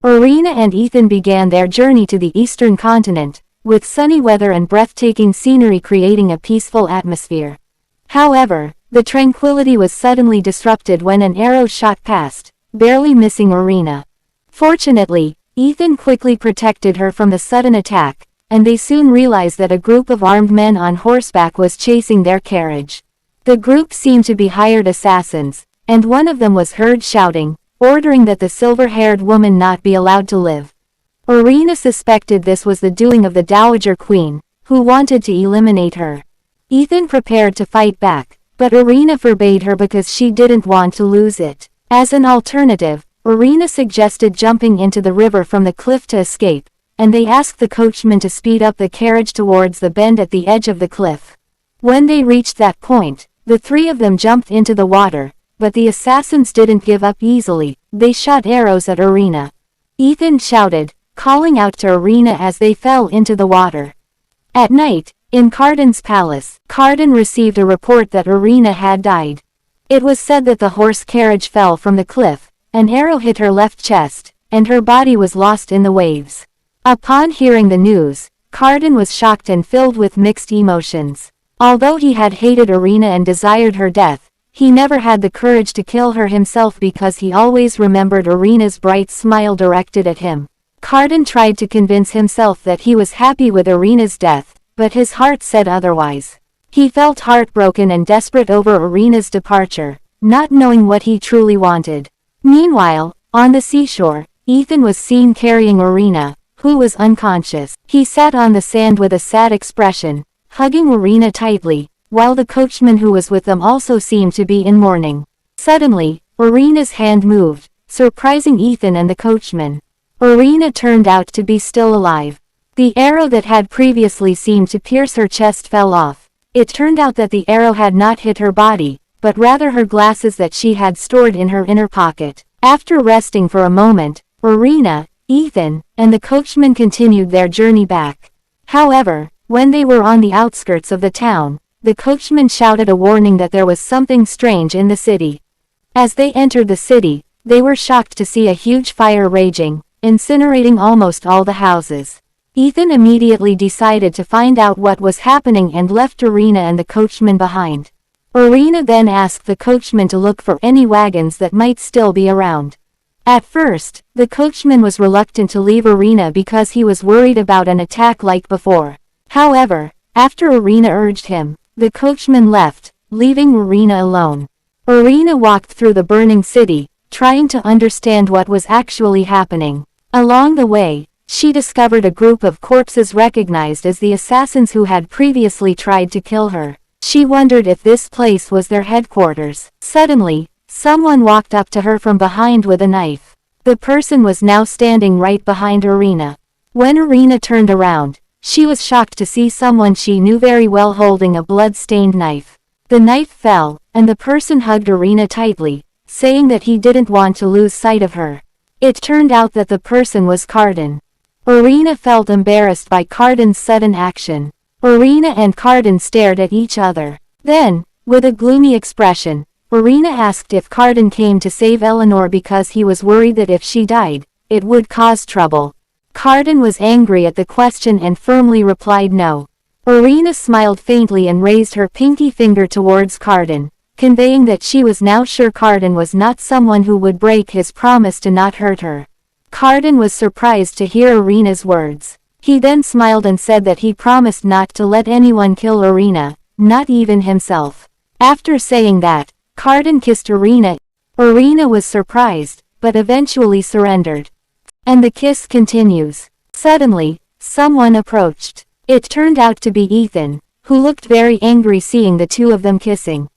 Irina and Ethan began their journey to the eastern continent, with sunny weather and breathtaking scenery creating a peaceful atmosphere. However, the tranquility was suddenly disrupted when an arrow shot past, barely missing Irina. Fortunately, Ethan quickly protected her from the sudden attack, and they soon realized that a group of armed men on horseback was chasing their carriage. The group seemed to be hired assassins, and one of them was heard shouting, ordering that the silver-haired woman not be allowed to live. Irina suspected this was the doing of the Dowager Queen, who wanted to eliminate her. Ethan prepared to fight back, but Irina forbade her because she didn't want to lose it. As an alternative, Irina suggested jumping into the river from the cliff to escape, and they asked the coachman to speed up the carriage towards the bend at the edge of the cliff. When they reached that point, the three of them jumped into the water, but the assassins didn't give up easily. They shot arrows at Irina. Ethan shouted, calling out to Irina as they fell into the water. At night, in Cardan's palace, Cardan received a report that Irina had died. It was said that the horse carriage fell from the cliff, an arrow hit her left chest, and her body was lost in the waves. Upon hearing the news, Cardan was shocked and filled with mixed emotions. Although he had hated Irina and desired her death, he never had the courage to kill her himself because he always remembered Irina's bright smile directed at him. Cardan tried to convince himself that he was happy with Irina's death, but his heart said otherwise. He felt heartbroken and desperate over Irina's departure, not knowing what he truly wanted. Meanwhile, on the seashore, Ethan was seen carrying Irina, who was unconscious. He sat on the sand with a sad expression, hugging Irina tightly, while the coachman who was with them also seemed to be in mourning. Suddenly, Irina's hand moved, surprising Ethan and the coachman. Irina turned out to be still alive. The arrow that had previously seemed to pierce her chest fell off. It turned out that the arrow had not hit her body, but rather her glasses that she had stored in her inner pocket. After resting for a moment, Irina, Ethan, and the coachman continued their journey back. However, when they were on the outskirts of the town, the coachman shouted a warning that there was something strange in the city. As they entered the city, they were shocked to see a huge fire raging, incinerating almost all the houses. Ethan immediately decided to find out what was happening and left Irina and the coachman behind. Irina then asked the coachman to look for any wagons that might still be around. At first, the coachman was reluctant to leave Irina because he was worried about an attack like before. However, after Irina urged him, the coachman left, leaving Irina alone. Irina walked through the burning city, trying to understand what was actually happening. Along the way, she discovered a group of corpses recognized as the assassins who had previously tried to kill her. She wondered if this place was their headquarters. Suddenly, someone walked up to her from behind with a knife. The person was now standing right behind Irina. When Irina turned around, she was shocked to see someone she knew very well holding a blood-stained knife. The knife fell, and the person hugged Irina tightly, saying that he didn't want to lose sight of her. It turned out that the person was Cardan. Irina felt embarrassed by Cardan's sudden action. Irina and Cardan stared at each other. Then, with a gloomy expression, Irina asked if Cardan came to save Eleanor because he was worried that if she died, it would cause trouble. Cardan was angry at the question and firmly replied no. Irina smiled faintly and raised her pinky finger towards Cardan, conveying that she was now sure Cardan was not someone who would break his promise to not hurt her. Cardan was surprised to hear Irina's words. He then smiled and said that he promised not to let anyone kill Irina, not even himself. After saying that, Cardan kissed Irina. Irina was surprised, but eventually surrendered. And the kiss continues. Suddenly, someone approached. It turned out to be Ethan, who looked very angry seeing the two of them kissing.